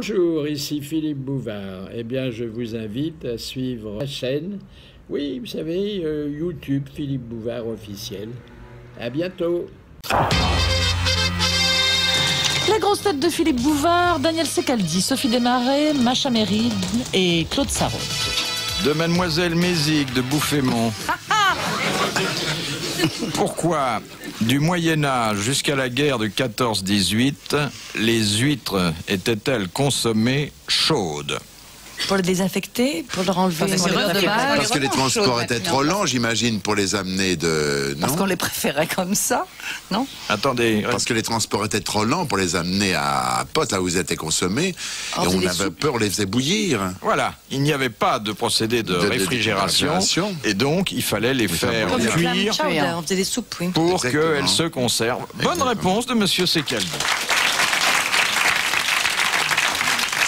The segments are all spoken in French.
Bonjour, ici Philippe Bouvard. Eh bien, je vous invite à suivre la chaîne. Oui, vous savez, YouTube, Philippe Bouvard officiel. À bientôt. Les grosses têtes de Philippe Bouvard, Daniel Secaldi, Sophie Desmarais, Macha Merrill et Claude Sarraute. De Mademoiselle Mézigue de Bouffémont. Pourquoi, du Moyen-Âge jusqu'à la guerre de 14-18, les huîtres étaient-elles consommées chaudes? Pour les désinfecter, pour leur enlever les odeurs de base. Parce que les transports étaient trop lents, j'imagine, pour les amener de... Non? Parce qu'on les préférait comme ça, non? Attendez. Parce que les transports étaient trop lents pour les amener à Pott, là où ils étaient consommés. Et on avait peur, on les faisait bouillir. Voilà, il n'y avait pas de procédé de réfrigération. Et donc, il fallait les faire cuire On faisait des soupes, oui. pour qu'elles se conservent. Bonne réponse de Monsieur Secaldi.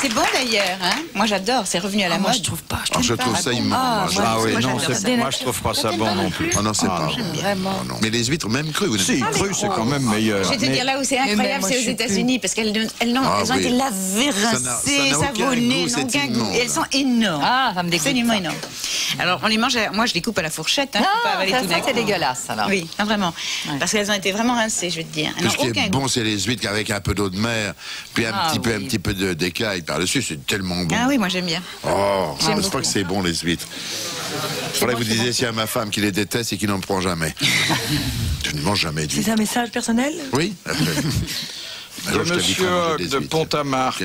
C'est bon d'ailleurs, hein? Moi j'adore, c'est revenu à la mode. Moi je trouve pas. Je trouve ça immonde. Ah oui, non, moi je trouve pas ça bon non plus. Ah non, c'est pas bon. Vraiment. Non. Mais les huîtres, même crues, vous Si, crues, c'est quand même meilleur. Je vais te dire là où c'est incroyable, c'est aux États-Unis parce qu'elles ont été lavées, rincées, savonnées, n'ont aucun goût. Et elles sont énormes. Ah, ça me dégoûte. Absolument énormes. Alors on les mange, moi je les coupe à la fourchette, hein, pas avaler tout d'un coup. C'est dégueulasse alors. Oui, vraiment. Parce qu'elles ont été vraiment rincées, je vais te dire. Tout ce qui est bon, c'est les huîtres avec un peu d'eau de mer, puis un petit peu d'écaille par-dessus, c'est tellement bon. Ah oui, moi j'aime bien. Oh, je crois que c'est bon les huîtres. Il faudrait que vous disiez si à ma femme qui les déteste et qui n'en prend jamais. Je ne mange jamais d'huîtres. C'est un message personnel? Oui. De Monsieur Hoc de Pont-à-Marc,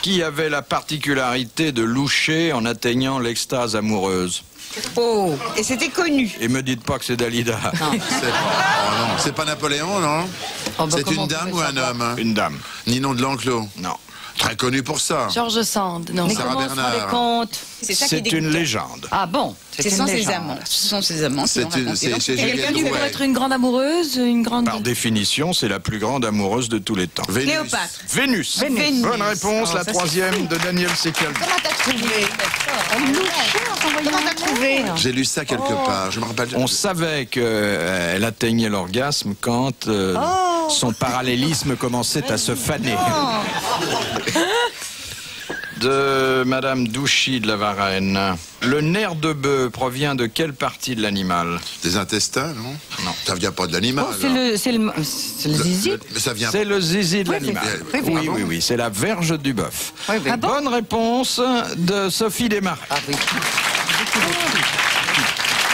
qui avait la particularité de loucher en atteignant l'extase amoureuse. Oh, et c'était connu. Et me dites pas que c'est Dalida. Non, c'est pas Napoléon, non? C'est une dame ou un homme? Une dame. Ninon de l'Enclos? Non. Très connu pour ça. Georges Sand, non. Mais Sarah comment on se Bernard. rend compte? C'est une légende. Ah bon? Ce sont ses amants. Ce sont ses amants. C'est Quelqu'un qui peut être une grande amoureuse, une grande... Par définition, c'est la plus grande amoureuse de tous les temps. Cléopâtre. Vénus. Bonne réponse, la troisième de Daniel Secaldi. Comment t'as trouvé? Comment t'as trouvé? J'ai lu ça quelque part, je me rappelle. On savait qu'elle atteignait l'orgasme quand son parallélisme commençait à se faner. De Madame Douchy de la Varenne. Le nerf de bœuf provient de quelle partie de l'animal? Des intestins, non? Non. Ça vient pas de l'animal. C'est le zizi? Mais ça vient. C'est le zizi de l'animal. Oui, c'est la verge du bœuf. Bonne réponse de Sophie Desmarais. Ah oui.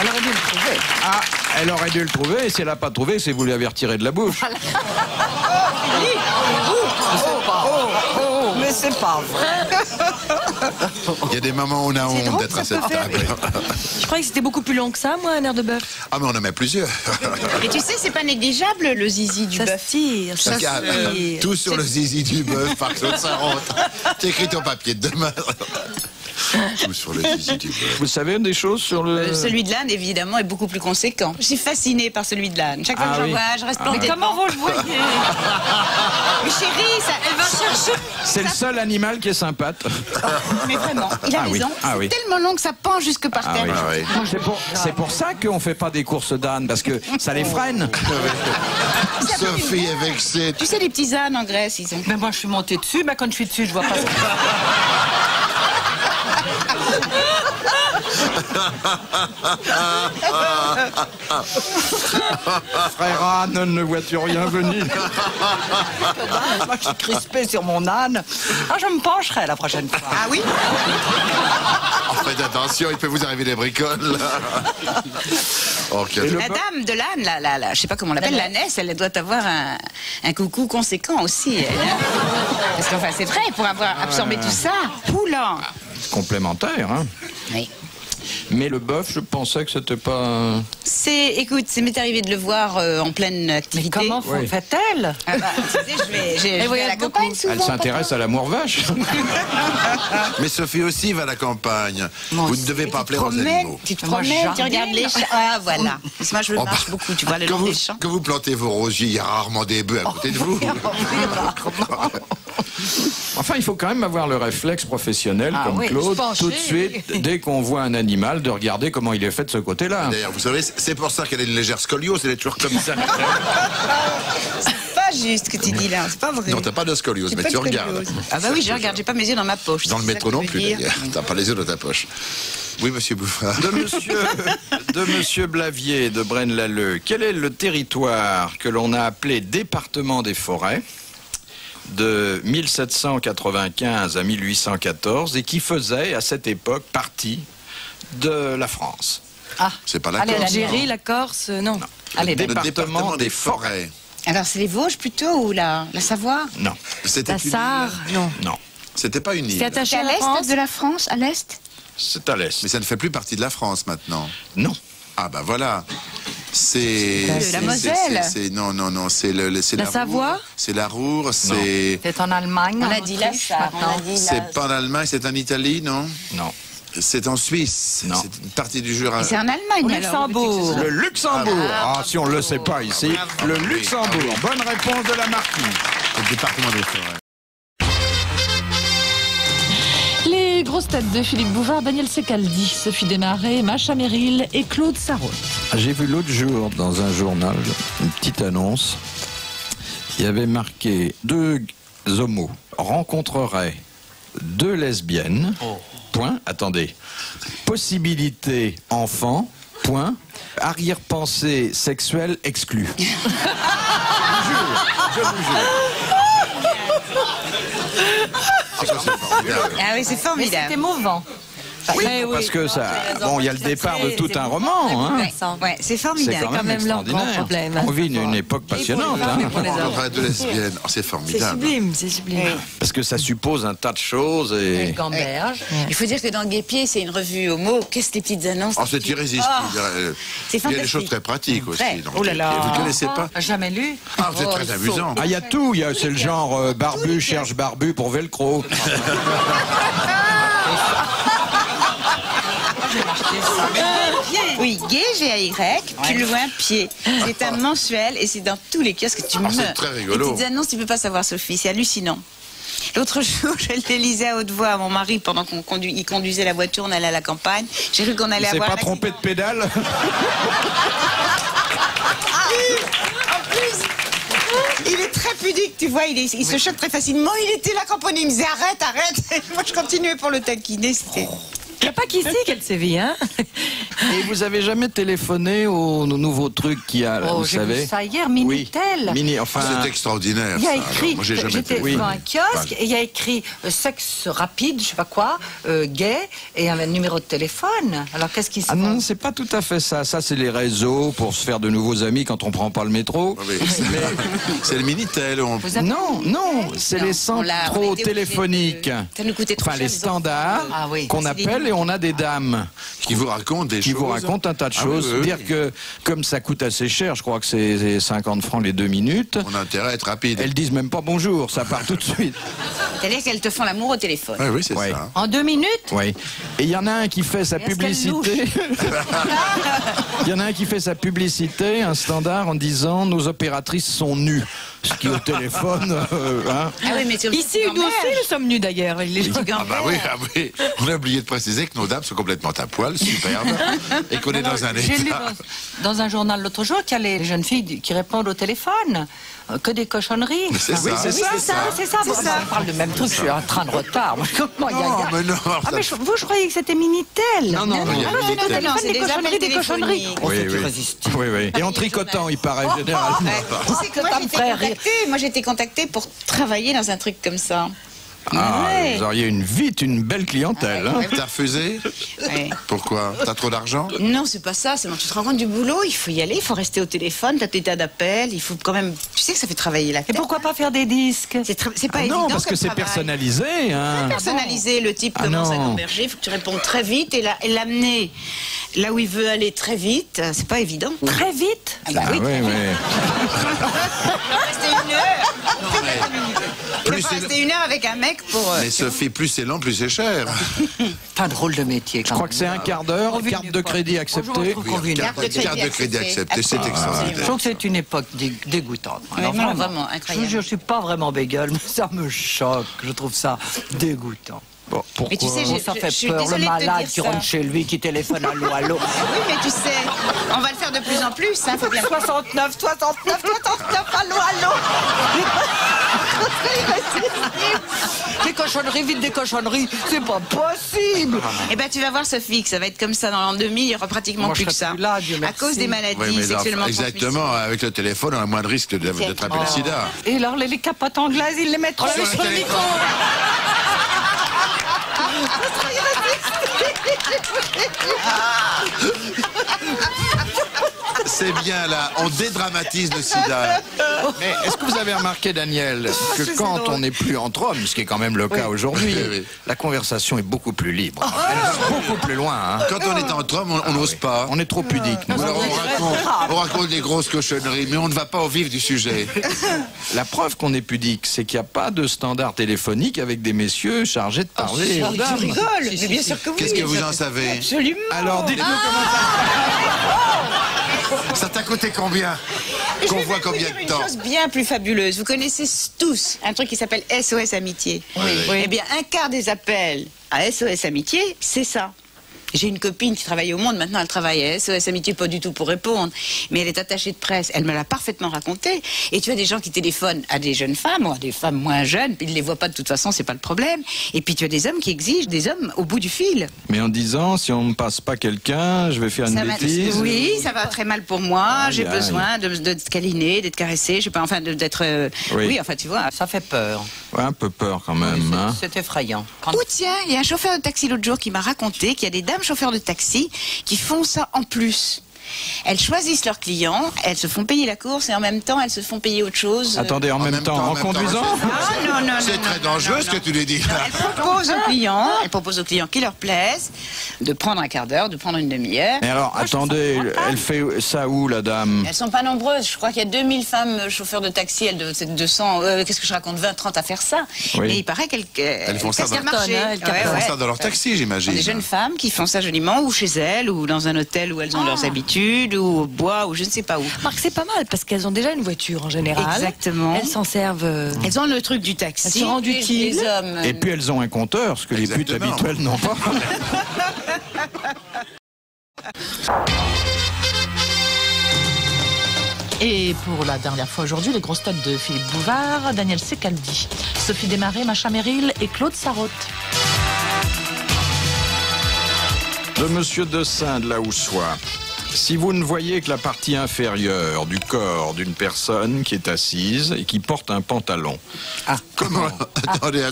Elle aurait dû le trouver. Ah, elle aurait dû le trouver, et si elle n'a pas trouvé, c'est vous lui avez retiré de la bouche. Mais c'est pas vrai. Il y a des moments où on a honte d'être à cette table. Je croyais que c'était beaucoup plus long que ça, moi, un nerf de bœuf. Ah, mais on en met plusieurs. Et tu sais, c'est pas négligeable le zizi du Ça bœuf. se tire, ça se tire. Tout sur le zizi du bœuf par Claude Sarraute. T'écris ton papier de demain. Tout sur le zizi du bœuf. Vous savez des choses sur le... Celui de l'âne, évidemment, est beaucoup plus conséquent. Je suis fascinée par celui de l'âne. Chaque fois que j'en vois, je reste plantée. Mais comment vous le voyez? Mais chérie, elle va chercher. C'est le seul animal qui est sympathe. Mais vraiment, il a raison. C'est tellement long que ça pend jusque par terre. C'est pour ça qu'on ne fait pas des courses d'âne, parce que ça les freine. Sophie est vexée. Tu sais, les petits ânes en Grèce, ils ont... Mais moi, je suis montée dessus. Quand je suis dessus, je vois pas. Frère âne, ne vois-tu rien venir? Moi, je suis crispée sur mon âne. Ah, je me pencherai la prochaine fois. Ah oui? Faites attention, il peut vous arriver des bricoles. La dame de l'âne, je sais pas comment on l'appelle, l'ânesse, elle doit avoir un coucou conséquent aussi. Elle, hein. Parce qu'enfin, c'est vrai, pour avoir absorbé tout ça. Oula! Complémentaire, hein? Oui. Mais le bœuf, je pensais que c'était pas... Écoute, c'est m'est arrivé de le voir en pleine activité. Mais comment fait-elle? Tu sais, je vais à la campagne souvent. Elle s'intéresse à l'amour vache. Mais Sophie aussi va à la campagne. Vous ne devez pas plaire aux animaux. Tu te promènes, tu regardes les champs. Ah, voilà. Moi, je marche beaucoup, tu vois, le long des champs. Quand vous plantez vos rosiers, il y a rarement des bœufs à côté de vous. Enfin, il faut quand même avoir le réflexe professionnel, comme Claude, tout de suite, dès qu'on voit un animal, de regarder comment il est fait de ce côté-là. D'ailleurs, vous savez, c'est pour ça qu'elle a une légère scoliose, elle est toujours comme ça. Pas pas juste ce que tu dis là, c'est pas vrai. Non, t'as pas de scoliose, J'ai mais pas tu de regardes. scoliose. Ah bah oui, je regarde, j'ai pas mes yeux dans ma poche. Dans le c'est ça métro que non je veux plus, dire. d'ailleurs. T'as pas les yeux dans ta poche. Oui, monsieur Bouffard. De monsieur Blavier de Braine-l'Alleud, quel est le territoire que l'on a appelé département des forêts de 1795 à 1814 et qui faisait à cette époque partie de la France? C'est pas la Allez, Corse. l'Algérie, la Corse, non. Allez, Le Le département des forêts. Alors c'est les Vosges plutôt ou la Savoie? Non, C'était la une Sarre, île. non. non, C'était pas une C'est île. attaché C'est à à la l'est France. de la France, à l'est? c'est à l'est. Mais ça ne fait plus partie de la France maintenant. Non, Ah bah voilà. C'est La Moselle. Non, c'est La Roure. Savoie. C'est la Roure, c'est C'est en Allemagne. On en a dit la Autriche, Sarre, on maintenant. a dit la... c'est pas en Allemagne, c'est en Italie, non? non. C'est en Suisse. Non. C'est une partie du Jura. Et c'est en Allemagne Au alors. Luxembourg. Le Luxembourg. Ah, si on ne le sait pas ici. Le Luxembourg. Bonne réponse de la marquise. Le département des forêts. Les grosses têtes de Philippe Bouvard, Daniel Secaldi, Sophie Desmarais, Macha Merrill et Claude Sarraute. J'ai vu l'autre jour dans un journal une petite annonce. Il y avait marqué 2 homos rencontreraient 2 lesbiennes. Point. Attendez. Possibilité enfant. Point. Arrière-pensée sexuelle exclue. Je vous jure. Ah oui, c'est Mais formidable. c'était mouvant. Oui, Mais parce que ça. Bon, il y a le départ de tout un roman. Hein. Ouais, c'est C'est formidable. quand même même leur grand extraordinaire. problème. On vit une époque passionnante. Hein. On aurait 2 lesbiennes. Oh, c'est C'est formidable. sublime, c'est sublime. Parce que ça suppose un tas de choses. Et... Gamberge. Il faut dire que dans Guépier, c'est une revue homo. Qu'est-ce que les petites annonces? Oh, c'est irrésistible. C'est Il y a des fantastique. choses très pratiques aussi. Vrai. donc, Oh là là. Vous ne connaissez pas? Jamais lu. Ah, vous êtes très amusant. Ah, il y a tout. C'est le genre barbu cherche barbu pour velcro. Oui, gay, G-A-Y, plus loin, pied. C'est un mensuel et c'est dans tous les kiosques que tu meurs. c'est très rigolo. Les petites annonces, tu peux pas savoir, Sophie, c'est hallucinant. L'autre jour, je les lisais à haute voix à mon mari pendant qu'il conduisait la voiture, on allait à la campagne. J'ai cru qu'on allait Il s'est avoir pas un trompé de pédale. Il est très pudique, tu vois, il se choque très facilement. Il était là cramponné, il me disait arrête, arrête. Et moi, je continuais pour le taquiner. C'était... Il n'y a pas qu'ici qu'elle sévit, hein. Et vous avez jamais téléphoné au nouveau truc qu'il y a, là, Oh, vous j'ai savez? vu ça hier, Minitel. Mini, enfin. C'est extraordinaire. Il y a ça. écrit, Alors, moi, j'ai jamais j'étais été. devant un kiosque et il y a écrit sexe rapide, je sais pas quoi, gay et un numéro de téléphone. Alors qu'est-ce qui se Ah passe? non, c'est pas tout à fait ça. Ça, c'est les réseaux pour se faire de nouveaux amis quand on prend pas le métro. Oui, c'est le Minitel. Non, c'est les centraux téléphoniques. Ça nous coûtait trop Enfin, cher, les les standards Ah oui. qu'on C'est des appelle et on a des dames Qui vous racontent des qui choses. vous racontent un tas de Ah choses. oui, oui, Dire oui. que comme ça coûte assez cher, je crois que c'est 50 francs les 2 minutes. On a intérêt à être rapide. Elles disent même pas bonjour, ça part tout de suite. C'est-à-dire qu'elles te font l'amour au téléphone. Oui, oui, c'est Ouais. ça. En 2 minutes? Oui. Et il y en a un qui fait sa Est-ce qu'elle publicité. Il y en a un qui fait sa publicité, un standard, en disant nos opératrices sont nues. Ce qui au téléphone. Hein. Ah oui, mais sur Ici, nous aussi, nous sommes nus d'ailleurs. Les gens- Ah bah oui, ah oui. On a oublié de préciser que nos dames sont complètement à poil, superbes, et qu'on est dans un J'ai lu état. dans un journal l'autre jour qu'il y a les jeunes filles qui répondent au téléphone. Que des cochonneries. C'est ça. Oui, c'est Oui, c'est ça, c'est ça. Bon, on parle du même truc, je suis en train de retard. Comment il y a- Non, mais non. Ah, mais vous, je croyais que c'était Minitel. Non, non, il y a Ah non, c'est Minitel. au téléphone, Non, c'est des des cochonneries, appels des cochonneries. téléphoniques. Oh, Oui, c'est oui. irrésistible. Oui, oui. Et en tricotant, il paraît généralement. Tu sais que moi, j'ai été contactée pour travailler dans un truc comme ça. Ah, Ouais. vous auriez vite une belle clientèle. Hein. T'as refusé? Ouais. Pourquoi? T'as trop d'argent? Non, c'est pas ça. C'est tu te rends compte du boulot, il faut y aller, il faut rester au téléphone, t'as tes tas d'appels, il faut quand même. Tu sais que ça fait travailler la Et tête. pourquoi pas faire des disques? C'est pas Ah évident. non, parce que comme c'est travail. personnalisé. Hein. Personnalisé, le type Ah commence à non. gamberger, il faut que tu répondes très vite et l'amener là où il veut aller très vite, c'est pas évident. Très vite. Ah bah oui. oui, oui. Rester une heure. Il Plus faut c'est rester une heure avec un mec pour. Mais Sophie, plus c'est lent, plus c'est cher. Pas drôle de métier. Je crois que c'est un quart d'heure, On vit carte une de époque. crédit Bonjour, acceptée. je trouve qu'on vit une Carte de crédit Carte de crédit acceptée, c'est Je extraordinaire. trouve que c'est une époque dégoûtante. Alors, vraiment incroyable. Je suis pas vraiment bégueule, mais ça me choque. Je trouve ça dégoûtant. Bon, pourquoi? Mais tu sais, Ça fait je suis peur, le désolée de te malade dire qui ça. rentre chez lui, qui téléphone allô, allô. Oui, mais tu sais, on va le faire de plus en plus, hein, faut bien... 69, 69, 69, allô, allô. Des cochonneries, vite des cochonneries, c'est pas possible. Eh ben, tu vas voir, Sophie, que ça va être comme ça dans l'an 2000, il y aura pratiquement Moi, plus je que serai ça. plus là, Dieu à merci. cause des maladies Oui, mais sexuellement exactement, avec le téléphone, on a moins de risque d'attraper le sida. Et alors, les capotes anglaises, ils les mettent Sur le téléphone. C'est bien là, on dédramatise le sida. Mais est-ce que vous avez remarqué, Daniel, que quand on n'est plus entre hommes, ce qui est quand même le cas aujourd'hui, Oui. la conversation est beaucoup plus libre. Elle va beaucoup plus loin. Hein. Quand on est entre hommes, on n'ose pas. On est trop pudique. nous. Ou alors on raconte des grosses cochonneries, mais on ne va pas au vif du sujet. La preuve qu'on est pudique, c'est qu'il n'y a pas de standard téléphonique avec des messieurs chargés de parler aux dames. Mais bien sûr que oui. Qu'est-ce que vous en savez? Absolument. Alors, dites-nous comment Ça t'a coûté combien? Je Qu'on vais voit même vous combien dire de une temps? chose bien plus fabuleuse. Vous connaissez tous un truc qui s'appelle SOS Amitié. Oui. Eh bien, un quart des appels à SOS Amitié, c'est ça. J'ai une copine qui travaille au Monde, maintenant elle travaille à SOS Amitié, pas du tout pour répondre, mais elle est attachée de presse, elle me l'a parfaitement raconté, et tu as des gens qui téléphonent à des jeunes femmes, ou à des femmes moins jeunes, puis ils ne les voient pas de toute façon, c'est pas le problème, et puis tu as des hommes qui exigent des hommes au bout du fil. Mais en disant, si on ne me passe pas quelqu'un, je vais faire une Ça va- bêtise. Oui, ça va très mal pour moi, Aïe, j'ai aïe. besoin de te câliner, d'être caressé, je sais pas, enfin d'être... Oui. Oui, enfin tu vois. Ça fait peur. Ouais, un peu peur quand même. Hein. C'est effrayant. Quand- Oh tiens, il y a un chauffeur de taxi l'autre jour qui m'a raconté qu'il y a des dames chauffeurs de taxi qui font ça en plus. Elles choisissent leurs clients, elles se font payer la course et en même temps elles se font payer autre chose. Attendez, en même temps, en conduisant Ah, non, C'est très dangereux ce que tu lui dis. Elles proposent aux clients qui leur plaisent de prendre un quart d'heure, de prendre une demi-heure. Mais alors, attendez, elle fait ça où, la dame? Elles sont pas nombreuses. Je crois qu'il y a 2000 femmes chauffeurs de taxi. Elles doivent être 200. Qu'est-ce que je raconte 20, 30 à faire ça. Oui. Mais il paraît qu'elles font ça qu'elles dans- marchent. Elles Ils font ça dans leur taxi, j'imagine. Des jeunes femmes qui font ça joliment, ou chez elles, ou dans un hôtel où elles ont leurs habitudes, ou au bois, ou je ne sais pas où. Marc, c'est pas mal parce qu'elles ont déjà une voiture en général. Exactement. Elles s'en servent. Elles ont le truc du taxi. Elles se rendent Les- utiles. Les hommes. Et puis elles ont un compteur, ce que les putes Exactement. habituelles n'ont pas. Et pour la dernière fois aujourd'hui, les grosses têtes de Philippe Bouvard, Daniel Secaldi, Sophie Desmarais, Macha Merrill et Claude Sarraute. De Monsieur Dessein de la Houssoie. Si vous ne voyez que la partie inférieure du corps d'une personne qui est assise et qui porte un pantalon, Comment? Attendez.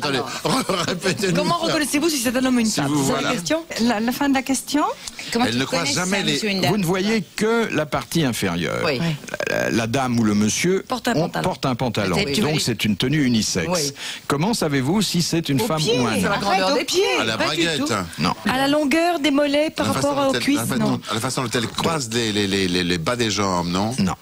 Répétez-nous. Comment ça. reconnaissez-vous si c'est un homme ou une femme vous- C'est voilà. la question. La fin de la question? Comment Elle tu ne croise connais jamais ça, les- monsieur, une dame vous ne voyez que la partie inférieure. Oui. La dame ou le monsieur Porte un pantalon. porte un pantalon. Peut-être tu vas Donc lui- c'est une tenue unisexe. Oui. Comment savez-vous si c'est une femme ou un c'est la homme? grandeur des pieds. À la Pas du braguette. tout. Non. À la longueur des mollets par La façon rapport dont aux cuisses, non. la façon dont elle croise les bas des jambes, non? Non.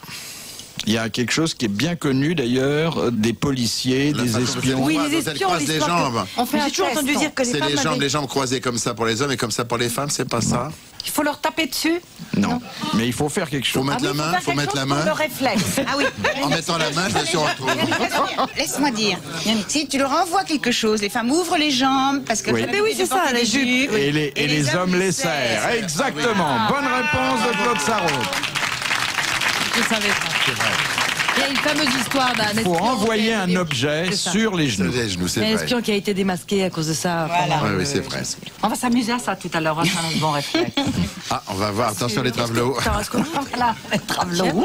Il y a quelque chose qui est bien connu d'ailleurs, des policiers, La des façon dont espions. elle Oui, croise, les dont elle espions, croise les l'histoire que- jambes. On fait un J'ai toujours test, entendu non. dire que les C'est femmes les avaient... jambes croisées comme ça pour les hommes et comme ça pour les femmes, c'est pas ça? Il faut leur taper dessus? Non. Mais il faut faire quelque Faut chose. mettre la oui, main, faut faire mettre quelque la chose pour main. le réflexe. Ah oui. En mettant la main, je me suis retrouvé. Laisse-moi dire. Si tu leur envoies quelque chose, les femmes ouvrent les jambes parce que. Oui. Mais oui, c'est ça, les jupes. Et les hommes les serrent. Exactement. Bonne réponse de Claude Sarraute. Je savais pas. Il y a une fameuse histoire d'un Il faut espion envoyer qui a un été- objet C'est ça. sur les C'est genoux. les genoux, c'est Il y a un vrai. espion qui a été démasqué à cause de ça. Voilà. Oui, oui, c'est vrai. On va s'amuser à ça tout à l'heure, un bon réflexe. Ah, on va voir. Attention les travelots. Attends, est-ce qu'on- Voilà, les travelots.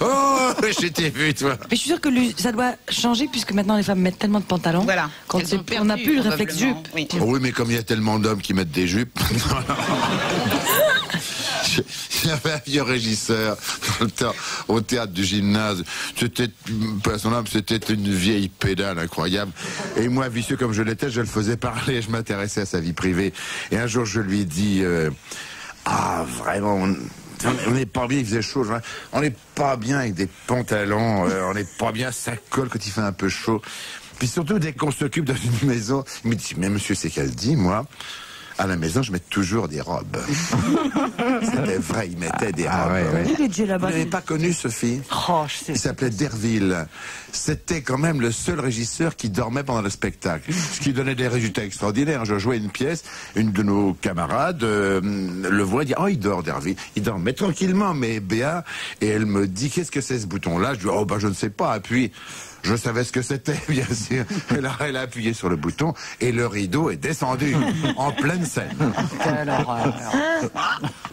Oh, je t'ai vu, toi. Mais je suis sûre que ça doit changer puisque maintenant les femmes mettent tellement de pantalons. Voilà. Quand Elles ont on n'a perdu, plus le réflexe jupe. probablement. Oui. Oh oui, mais comme il y a tellement d'hommes qui mettent des jupes. Il y avait un vieux régisseur au théâtre du gymnase. C'était, son âme, c'était une vieille pédale incroyable. Et moi, vicieux comme je l'étais, je le faisais parler, je m'intéressais à sa vie privée. Et un jour, je lui ai dit, ah, vraiment, on n'est pas bien, il faisait chaud. On n'est pas bien avec des pantalons, on n'est pas bien, ça colle quand il fait un peu chaud. Puis surtout, dès qu'on s'occupe dans une maison, il me dit, mais monsieur, c'est qu'elle dit, moi. À la maison, je mets toujours des robes. C'était vrai, il mettait des robes. Vous Vous n'avez pas connu, Sophie? Il s'appelait Derville. C'était quand même le seul régisseur qui dormait pendant le spectacle. Ce qui donnait des résultats extraordinaires. Je jouais une pièce, une de nos camarades le voit et dit, oh, il dort, Derville. Il dort, mais tranquillement, mais bien. Et elle me dit, qu'est-ce que c'est ce bouton-là? Je dis, oh, bah, je ne sais pas. Et puis, je savais ce que c'était, bien sûr. Elle a appuyé sur le bouton et le rideau est descendu en pleine scène. Quelle horreur.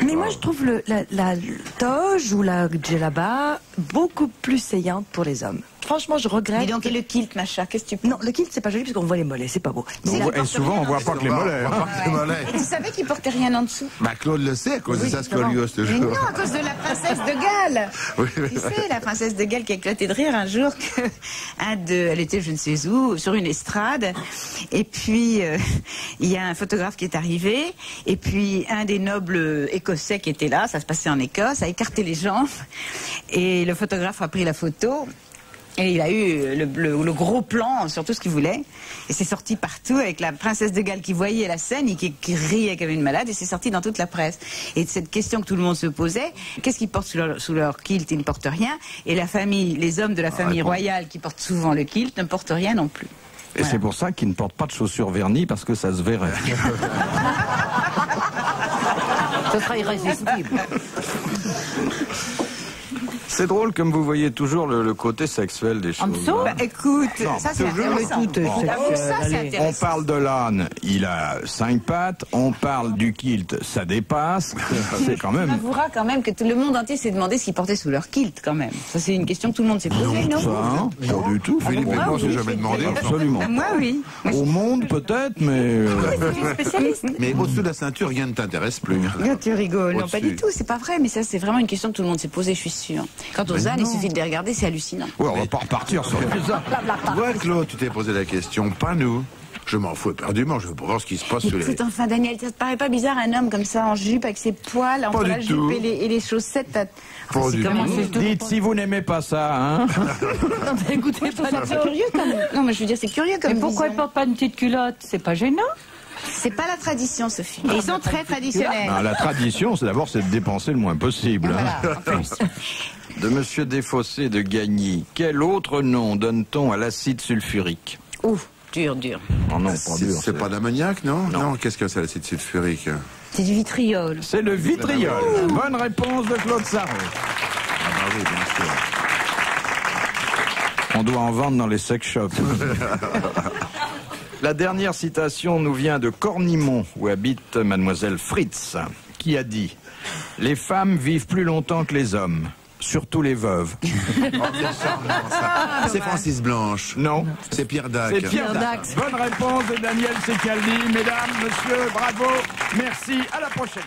Mais moi, je trouve la toge ou la djellaba beaucoup plus saillante pour les hommes. Franchement, je regrette. Dis donc, et le kilt, Macha, qu'est-ce que tu penses? Non, le kilt, c'est pas joli parce qu'on voit les mollets, c'est pas beau. Et souvent, on voit pas que les mollets. Et tu savais qu'il portait rien en dessous? Bah, Claude le sait à cause de sa scoliose, Mais toujours. non, à cause de la princesse de Galles. Tu sais, la princesse de Galles qui a éclaté de rire un jour que elle était je ne sais où, sur une estrade, et puis il y a un photographe qui est arrivé, et puis un des nobles écossais qui était là, ça se passait en Écosse, a écarté les jambes, et le photographe a pris la photo. Et il a eu le gros plan sur tout ce qu'il voulait. Et c'est sorti partout avec la princesse de Galles qui voyait la scène et qui riait comme une malade. Et c'est sorti dans toute la presse. Et cette question que tout le monde se posait, qu'est-ce qu'ils portent sous leur kilt? Ils ne portent rien. Et la famille, les hommes de la famille royale qui portent souvent le kilt ne portent rien non plus. Et c'est pour ça qu'ils ne portent pas de chaussures vernies parce que ça se verrait. Ce sera irrésistible. C'est drôle comme vous voyez toujours le côté sexuel des choses. Bah, écoute, Non, ça c'est toujours. intéressant. Ça c'est On intéressant. parle de l'âne, il a 5 pattes. On parle du kilt, ça dépasse. C'est quand On même... avouera quand même que le monde entier s'est demandé ce qu'ils portaient sous leur kilt quand même. Ça c'est une question que tout le monde s'est posée, non? Ça, hein, pas du tout. Philippe et moi, on s'est jamais demandé. Absolument. Moi oui. Au monde peut-être, mais... Mais au-dessous de la ceinture, rien ne t'intéresse plus. Tu rigoles. Non, pas Au-dessus. du tout, c'est pas vrai, mais ça c'est vraiment une question que tout le monde s'est posée, je suis sûre. Quant aux ânes, il suffit de les regarder, c'est hallucinant. Ouais, on va pas repartir sur ça. Toi, Claude, tu t'es posé la question, pas nous. Je m'en fous éperdument, je veux voir ce qui se passe sur les... Écoute, enfin Daniel, ça te paraît pas bizarre un homme comme ça en jupe avec ses poils entre du la jupe tout. et les chaussettes? Pas du tout. Dites si vous n'aimez pas ça, hein. Écoutez, C'est curieux comme... Non, mais je veux dire, c'est curieux comme Mais pourquoi ils vision. portent pas une petite culotte? C'est pas gênant? C'est pas la tradition, Sophie. Et ils sont très traditionnels. Ah, la tradition, c'est d'abord c'est de dépenser le moins possible. Voilà, Hein. en plus. De Monsieur Desfossés de Gagny, quel autre nom donne-t-on à l'acide sulfurique? Ouf, dur. Oh non, pas dur. C'est pas d'ammoniac, non? Non, qu'est-ce que c'est l'acide sulfurique? C'est du vitriol. C'est le vitriol. Bonne réponse de Claude Sarraud. Ah bah oui, bien sûr. On doit en vendre dans les sex shops. La dernière citation nous vient de Cornimont, où habite mademoiselle Fritz, qui a dit « Les femmes vivent plus longtemps que les hommes, surtout les veuves. » C'est Francis Blanche. Non, C'est Pierre Dac. c'est Pierre Dac. Bonne réponse de Daniel Secaldi. Mesdames, messieurs, bravo. Merci, à la prochaine.